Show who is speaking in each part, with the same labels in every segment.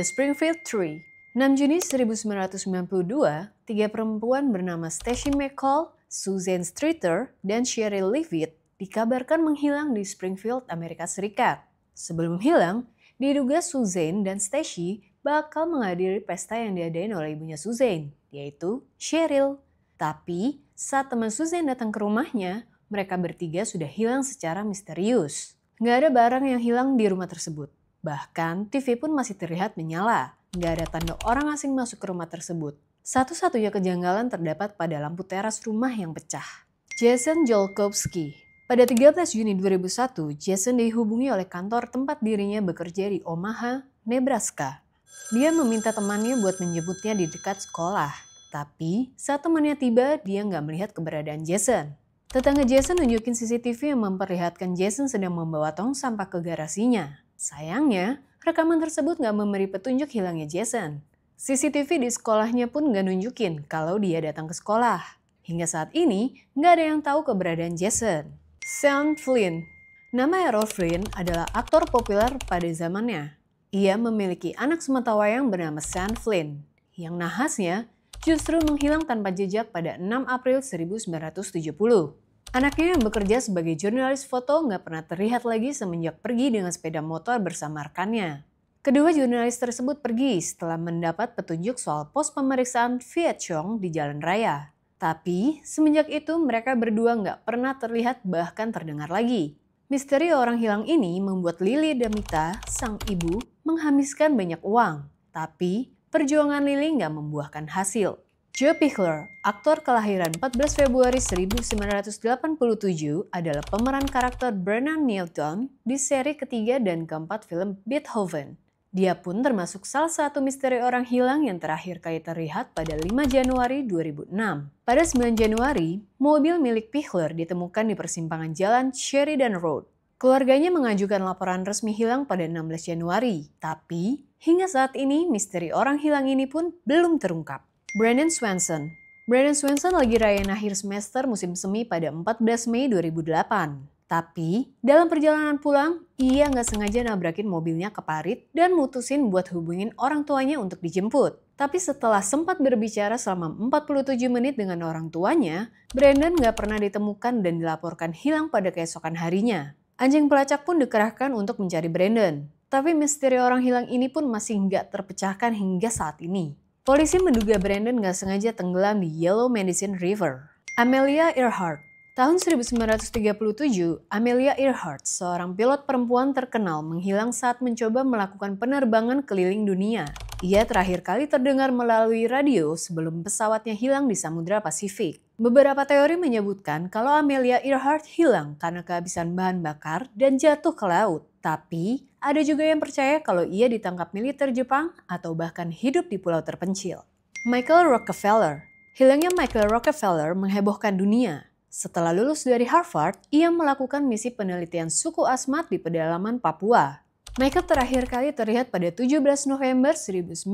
Speaker 1: The Springfield Tree. 6 Juni 1992, tiga perempuan bernama Stacy McCall, Suzanne Streeter, dan Cheryl Leavitt dikabarkan menghilang di Springfield, Amerika Serikat. Sebelum hilang, diduga Suzanne dan Stacy bakal menghadiri pesta yang diadain oleh ibunya Suzanne, yaitu Cheryl. Tapi saat teman Suzanne datang ke rumahnya, mereka bertiga sudah hilang secara misterius. Nggak ada barang yang hilang di rumah tersebut. Bahkan TV pun masih terlihat menyala. Nggak ada tanda orang asing masuk ke rumah tersebut. Satu-satunya kejanggalan terdapat pada lampu teras rumah yang pecah. Jason Jolkowski. Pada 13 Juni 2001, Jason dihubungi oleh kantor tempat dirinya bekerja di Omaha, Nebraska. Dia meminta temannya buat menjemputnya di dekat sekolah. Tapi saat temannya tiba, dia nggak melihat keberadaan Jason. Tetangga Jason nunjukin CCTV yang memperlihatkan Jason sedang membawa tong sampah ke garasinya. Sayangnya, rekaman tersebut nggak memberi petunjuk hilangnya Jason. CCTV di sekolahnya pun nggak nunjukin kalau dia datang ke sekolah. Hingga saat ini, nggak ada yang tahu keberadaan Jason. Sean Flynn. Nama Errol Flynn adalah aktor populer pada zamannya. Ia memiliki anak sematawayang bernama Sean Flynn, yang nahasnya justru menghilang tanpa jejak pada 6 April 1970. Anaknya yang bekerja sebagai jurnalis foto nggak pernah terlihat lagi semenjak pergi dengan sepeda motor bersama rekannya. Kedua jurnalis tersebut pergi setelah mendapat petunjuk soal pos pemeriksaan Viet Cong di jalan raya. Tapi semenjak itu mereka berdua nggak pernah terlihat bahkan terdengar lagi. Misteri orang hilang ini membuat Lily Damita, sang ibu, menghabiskan banyak uang. Tapi perjuangan Lily nggak membuahkan hasil. Joe Pickler, aktor kelahiran 14 Februari 1987, adalah pemeran karakter Bernard Newton di seri ketiga dan keempat film Beethoven. Dia pun termasuk salah satu misteri orang hilang yang terakhir kali terlihat pada 5 Januari 2006. Pada 9 Januari, mobil milik Pickler ditemukan di persimpangan jalan Sheridan Road. Keluarganya mengajukan laporan resmi hilang pada 16 Januari, tapi hingga saat ini misteri orang hilang ini pun belum terungkap. Brandon Swanson. Brandon Swanson lagi rayain akhir semester musim semi pada 14 Mei 2008. Tapi dalam perjalanan pulang, ia nggak sengaja nabrakin mobilnya ke parit dan mutusin buat hubungin orang tuanya untuk dijemput. Tapi setelah sempat berbicara selama 47 menit dengan orang tuanya, Brandon nggak pernah ditemukan dan dilaporkan hilang pada keesokan harinya. Anjing pelacak pun dikerahkan untuk mencari Brandon. Tapi misteri orang hilang ini pun masih nggak terpecahkan hingga saat ini. Polisi menduga Brandon nggak sengaja tenggelam di Yellow Medicine River. Amelia Earhart. Tahun 1937, Amelia Earhart, seorang pilot perempuan terkenal, menghilang saat mencoba melakukan penerbangan keliling dunia. Ia terakhir kali terdengar melalui radio sebelum pesawatnya hilang di Samudra Pasifik. Beberapa teori menyebutkan kalau Amelia Earhart hilang karena kehabisan bahan bakar dan jatuh ke laut. Tapi, ada juga yang percaya kalau ia ditangkap militer Jepang atau bahkan hidup di pulau terpencil. Michael Rockefeller. Hilangnya Michael Rockefeller menghebohkan dunia. Setelah lulus dari Harvard, ia melakukan misi penelitian suku Asmat di pedalaman Papua. Michael terakhir kali terlihat pada 17 November 1961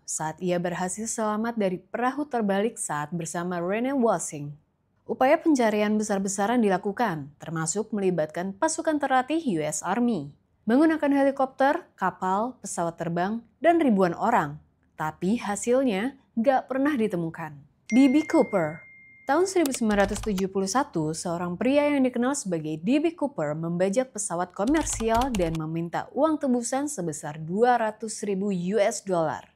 Speaker 1: saat ia berhasil selamat dari perahu terbalik saat bersama Rene Walsing. Upaya pencarian besar-besaran dilakukan, termasuk melibatkan pasukan terlatih US Army, menggunakan helikopter, kapal, pesawat terbang, dan ribuan orang. Tapi hasilnya nggak pernah ditemukan. D.B. Cooper. Tahun 1971, seorang pria yang dikenal sebagai D.B. Cooper membajak pesawat komersial dan meminta uang tebusan sebesar 200.000 US dollar.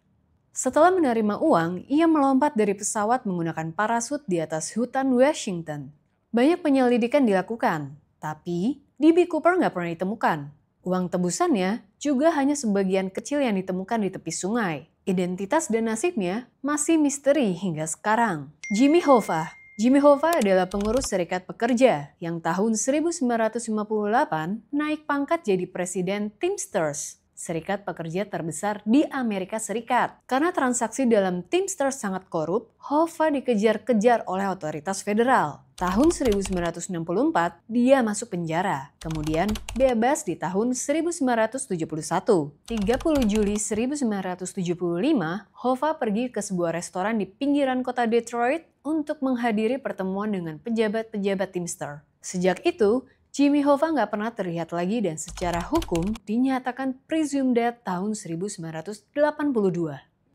Speaker 1: Setelah menerima uang, ia melompat dari pesawat menggunakan parasut di atas hutan Washington. Banyak penyelidikan dilakukan, tapi D.B. Cooper nggak pernah ditemukan. Uang tebusannya juga hanya sebagian kecil yang ditemukan di tepi sungai. Identitas dan nasibnya masih misteri hingga sekarang. Jimmy Hoffa. Jimmy Hoffa adalah pengurus Serikat Pekerja yang tahun 1958 naik pangkat jadi Presiden Teamsters, serikat pekerja terbesar di Amerika Serikat. Karena transaksi dalam Teamsters sangat korup, Hoffa dikejar-kejar oleh otoritas federal. Tahun 1964, dia masuk penjara. Kemudian bebas di tahun 1971. 30 Juli 1975, Hoffa pergi ke sebuah restoran di pinggiran kota Detroit untuk menghadiri pertemuan dengan pejabat-pejabat Teamster. Sejak itu, Jimmy Hoffa nggak pernah terlihat lagi dan secara hukum dinyatakan presumed dead tahun 1982.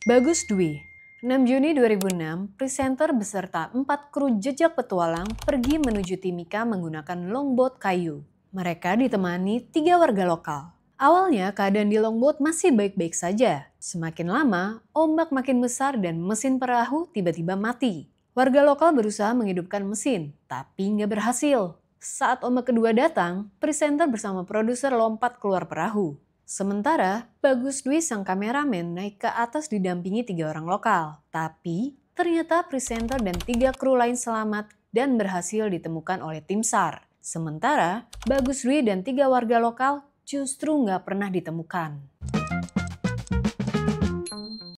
Speaker 1: Bagus Dwi, 6 Juni 2006, presenter beserta 4 kru jejak petualang pergi menuju Timika menggunakan longboat kayu. Mereka ditemani 3 warga lokal. Awalnya keadaan di longboat masih baik-baik saja. Semakin lama, ombak makin besar dan mesin perahu tiba-tiba mati. Warga lokal berusaha menghidupkan mesin, tapi nggak berhasil. Saat ombak kedua datang, presenter bersama produser lompat keluar perahu. Sementara, Bagus Dwi sang kameramen naik ke atas didampingi 3 orang lokal. Tapi, ternyata presenter dan 3 kru lain selamat dan berhasil ditemukan oleh tim SAR. Sementara, Bagus Dwi dan 3 warga lokal justru nggak pernah ditemukan.